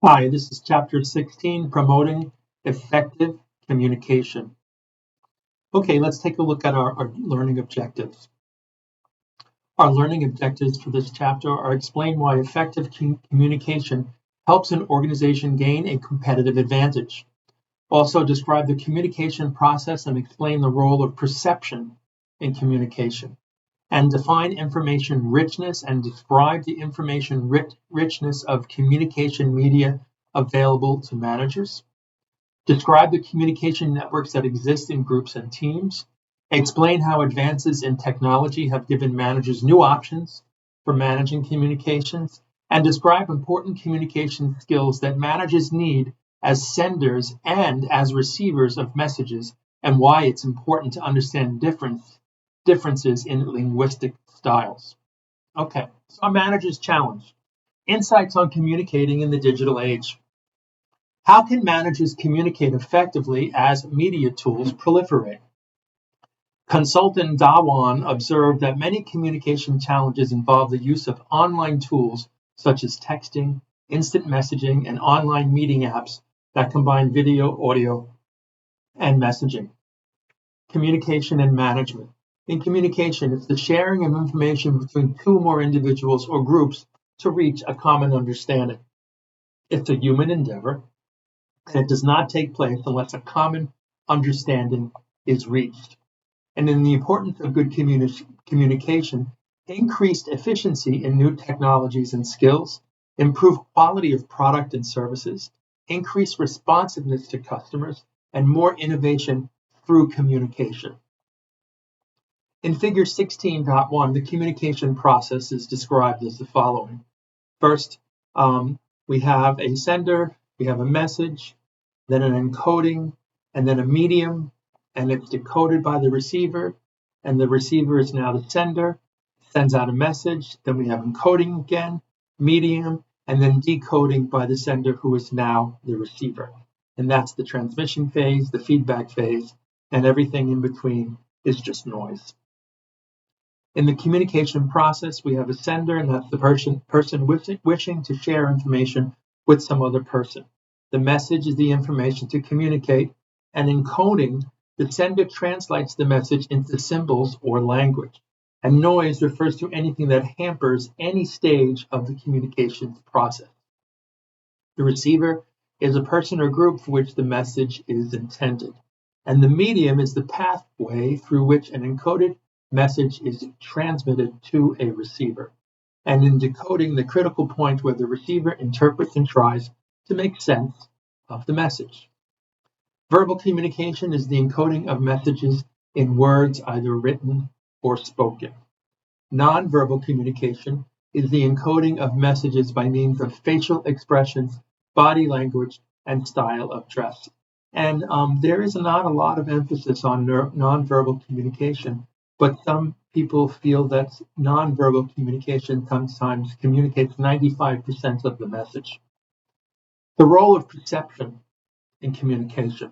Hi, this is Chapter 16, Promoting Effective Communication. Okay, let's take a look at our learning objectives. Our learning objectives for this chapter are explain why effective communication helps an organization gain a competitive advantage. Also describe the communication process and explain the role of perception in communication. And define information richness and describe the information richness of communication media available to managers. Describe the communication networks that exist in groups and teams. Explain how advances in technology have given managers new options for managing communications. And describe important communication skills that managers need as senders and as receivers of messages, and why it's important to understand differences in linguistic styles. Okay, so our manager's challenge. Insights on communicating in the digital age. How can managers communicate effectively as media tools proliferate? Consultant Dawan observed that many communication challenges involve the use of online tools such as texting, instant messaging, and online meeting apps that combine video, audio, and messaging. Communication and management. In communication, it's the sharing of information between two or more individuals or groups to reach a common understanding. It's a human endeavor, and it does not take place unless a common understanding is reached. And in the importance of good communication, increased efficiency in new technologies and skills, improved quality of product and services, increased responsiveness to customers, and more innovation through communication. In Figure 16.1, the communication process is described as the following. First, we have a sender, we have a message, then an encoding, and then a medium, and it's decoded by the receiver, and the receiver is now the sender, sends out a message, then we have encoding again, medium, and then decoding by the sender, who is now the receiver. And that's the transmission phase, the feedback phase, and everything in between is just noise. In the communication process, we have a sender, and that's the person wishing to share information with some other person. The message is the information to communicate, and encoding, the sender translates the message into symbols or language. And noise refers to anything that hampers any stage of the communications process. The receiver is a person or group for which the message is intended. And the medium is the pathway through which an encoded message is transmitted to a receiver. And in decoding, the critical point where the receiver interprets and tries to make sense of the message. Verbal communication is the encoding of messages in words either written or spoken. Nonverbal communication is the encoding of messages by means of facial expressions, body language, and style of dress. And there is not a lot of emphasis on nonverbal communication, but some people feel that nonverbal communication sometimes communicates 95% of the message. The role of perception in communication.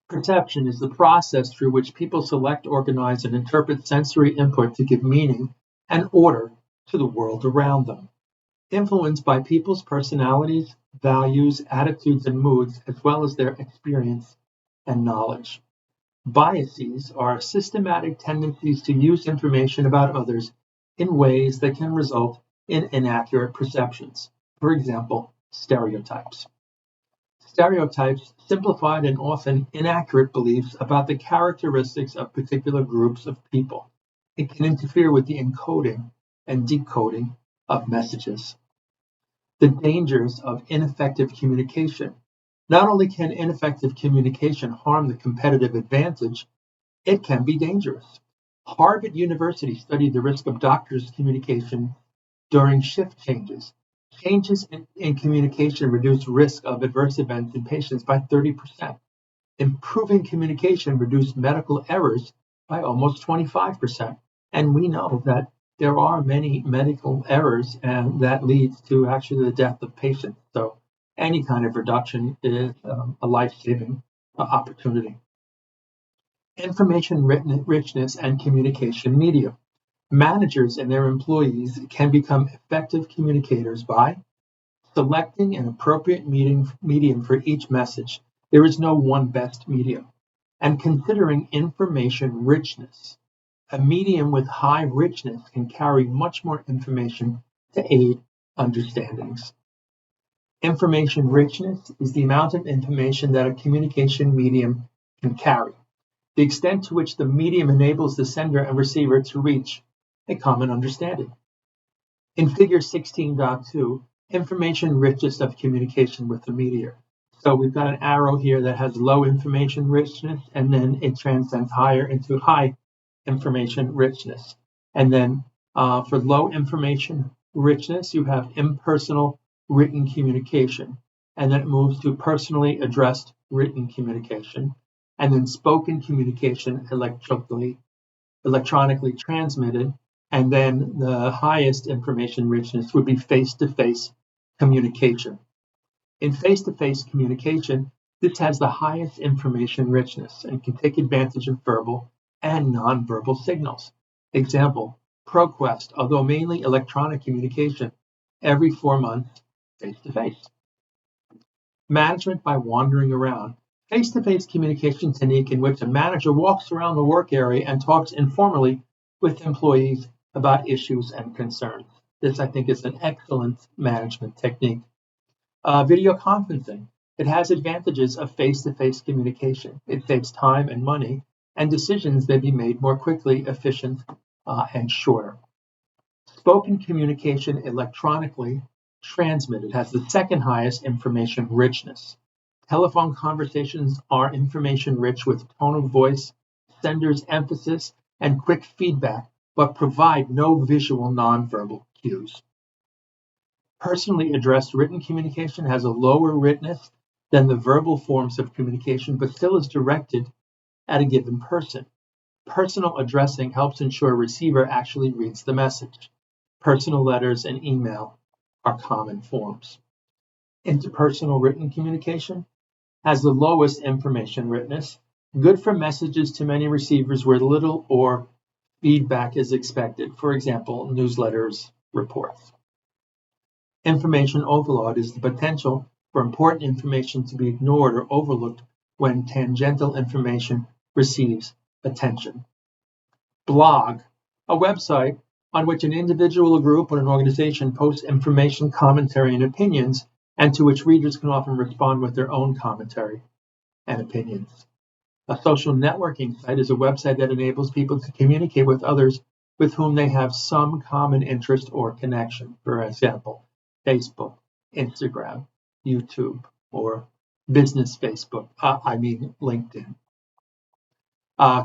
Perception is the process through which people select, organize, and interpret sensory input to give meaning and order to the world around them, influenced by people's personalities, values, attitudes, and moods, as well as their experience and knowledge. Biases are systematic tendencies to use information about others in ways that can result in inaccurate perceptions. For example, stereotypes. Stereotypes, simplified and often inaccurate beliefs about the characteristics of particular groups of people. It can interfere with the encoding and decoding of messages. The dangers of ineffective communication. Not only can ineffective communication harm the competitive advantage, it can be dangerous. Harvard University studied the risk of doctors' communication during shift changes. Changes in communication reduce risk of adverse events in patients by 30%. Improving communication reduced medical errors by almost 25%. And we know that there are many medical errors, and that leads to actually the death of patients. So any kind of reduction is a life-saving opportunity. Information richness and communication media. Managers and their employees can become effective communicators by selecting an appropriate medium for each message. There is no one best medium. And considering information richness. A medium with high richness can carry much more information to aid understandings. Information richness is the amount of information that a communication medium can carry, the extent to which the medium enables the sender and receiver to reach a common understanding. In figure 16.2, information richness of communication with the meteor. So we've got an arrow here that has low information richness, and then it transcends higher into high information richness. And then for low information richness, you have impersonal written communication. And then it moves to personally addressed written communication. And then spoken communication electronically transmitted. And then the highest information richness would be face-to-face communication. In face-to-face communication, this has the highest information richness and can take advantage of verbal and nonverbal signals. Example, ProQuest, although mainly electronic communication, every 4 months, face-to-face. Management by wandering around. Face-to-face communication technique in which a manager walks around the work area and talks informally with employees about issues and concerns. This, I think, is an excellent management technique. Video conferencing. It has advantages of face-to-face communication. It saves time and money, and decisions may be made more quickly, efficient, and shorter. Spoken communication electronically transmitted has the second highest information richness. Telephone conversations are information rich with tone of voice, sender's emphasis, and quick feedback, but provide no visual nonverbal cues. Personally addressed written communication has a lower richness than the verbal forms of communication, but still is directed at a given person. Personal addressing helps ensure a receiver actually reads the message. Personal letters and email are common forms. Interpersonal written communication has the lowest information richness, good for messages to many receivers where little or feedback is expected, for example, newsletters, reports. Information overload is the potential for important information to be ignored or overlooked when tangential information receives attention. Blog, a website on which an individual, a group, or an organization posts information, commentary, and opinions, and to which readers can often respond with their own commentary and opinions. A social networking site is a website that enables people to communicate with others with whom they have some common interest or connection. For example, Facebook, Instagram, YouTube, or business Facebook, LinkedIn.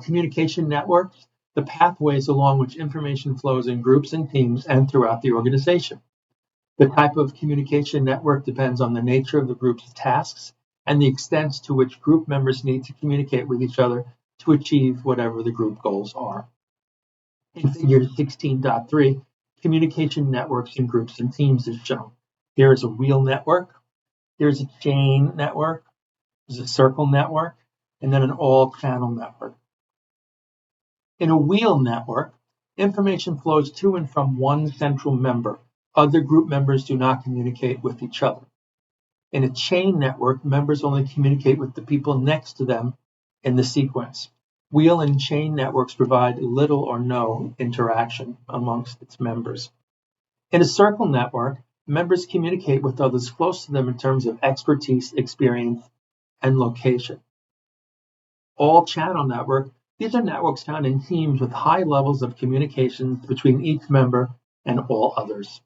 Communication networks, the pathways along which information flows in groups and teams and throughout the organization. The type of communication network depends on the nature of the group's tasks and the extent to which group members need to communicate with each other to achieve whatever the group goals are. In figure 16.3, communication networks in groups and teams is shown. Here is a wheel network, here's a chain network, there's a circle network, and then an all-channel network. In a wheel network, information flows to and from one central member. Other group members do not communicate with each other. In a chain network, members only communicate with the people next to them in the sequence. Wheel and chain networks provide little or no interaction amongst its members. In a circle network, members communicate with others close to them in terms of expertise, experience, and location. All-channel network, these are networks found in teams with high levels of communications between each member and all others.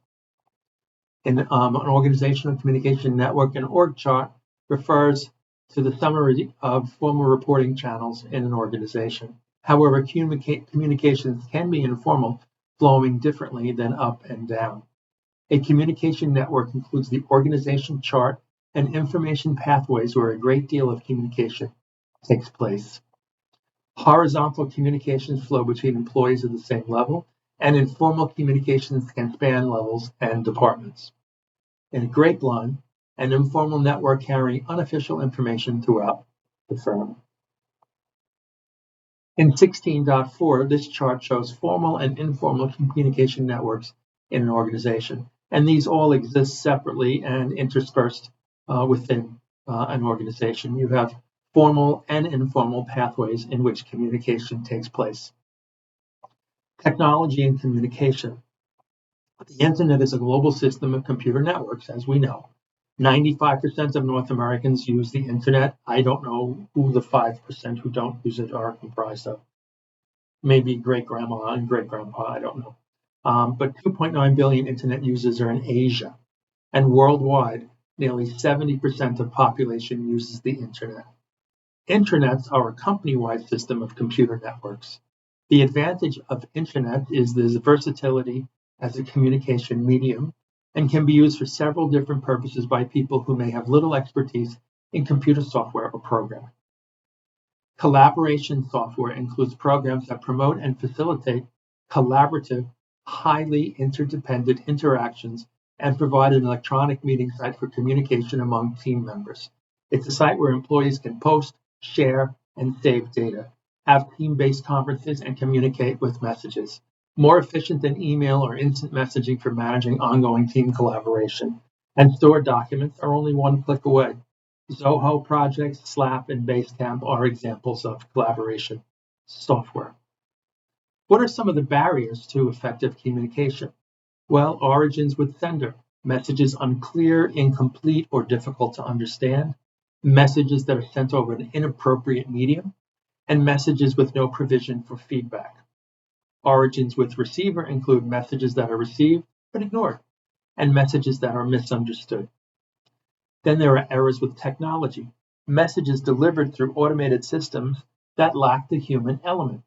In an organizational communication network, an org chart refers to the summary of formal reporting channels in an organization. However, communications can be informal, flowing differently than up and down. A communication network includes the organization chart and information pathways where a great deal of communication takes place. Horizontal communications flow between employees at the same level, and informal communications can span levels and departments. In a grapevine, an informal network carrying unofficial information throughout the firm. In 16.4, this chart shows formal and informal communication networks in an organization. And these all exist separately and interspersed within an organization. You have formal and informal pathways in which communication takes place. Technology and communication. The internet is a global system of computer networks, as we know. 95% of North Americans use the internet. I don't know who the 5% who don't use it are comprised of. Maybe great-grandma and great-grandpa, I don't know. But 2.9 billion internet users are in Asia. And worldwide, nearly 70% of population uses the internet. Intranets are a company-wide system of computer networks. The advantage of internet is the versatility as a communication medium and can be used for several different purposes by people who may have little expertise in computer software or programming. Collaboration software includes programs that promote and facilitate collaborative, highly interdependent interactions and provide an electronic meeting site for communication among team members. It's a site where employees can post, share, and save data, have team-based conferences, and communicate with messages. More efficient than email or instant messaging for managing ongoing team collaboration. And stored documents are only one click away. Zoho projects, Slack, and Basecamp are examples of collaboration software. What are some of the barriers to effective communication? Well, origins with sender, messages unclear, incomplete, or difficult to understand, messages that are sent over an inappropriate medium, and messages with no provision for feedback. Origins with receiver include messages that are received but ignored, and messages that are misunderstood. Then there are errors with technology, messages delivered through automated systems that lack the human element.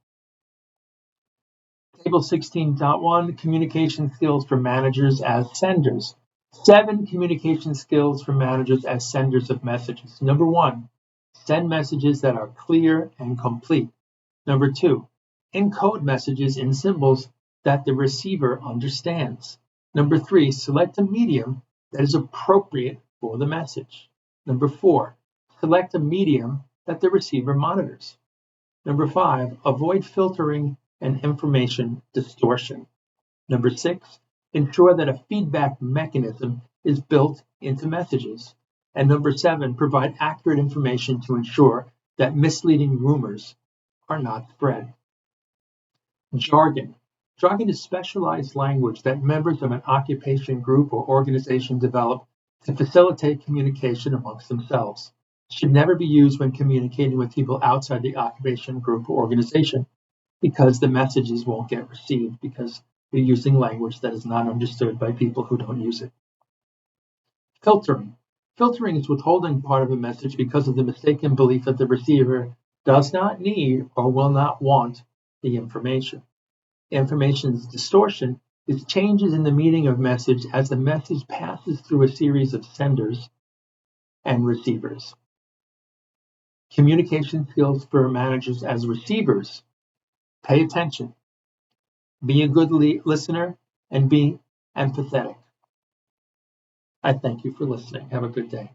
Table 16.1, communication skills for managers as senders. 7 communication skills for managers as senders of messages. Number 1, send messages that are clear and complete. Number 2, encode messages in symbols that the receiver understands. Number 3, select a medium that is appropriate for the message. Number 4, select a medium that the receiver monitors. Number 5, avoid filtering and information distortion. Number 6, ensure that a feedback mechanism is built into messages. And number 7, provide accurate information to ensure that misleading rumors are not spread. Jargon. Jargon is specialized language that members of an occupation group or organization develop to facilitate communication amongst themselves. It should never be used when communicating with people outside the occupation group or organization, because the messages won't get received because you're using language that is not understood by people who don't use it. Filtering. Filtering is withholding part of a message because of the mistaken belief that the receiver does not need or will not want the information. Information's distortion is changes in the meaning of message as the message passes through a series of senders and receivers. Communication skills for managers as receivers. Pay attention. Be a good listener and be empathetic. I thank you for listening. Have a good day.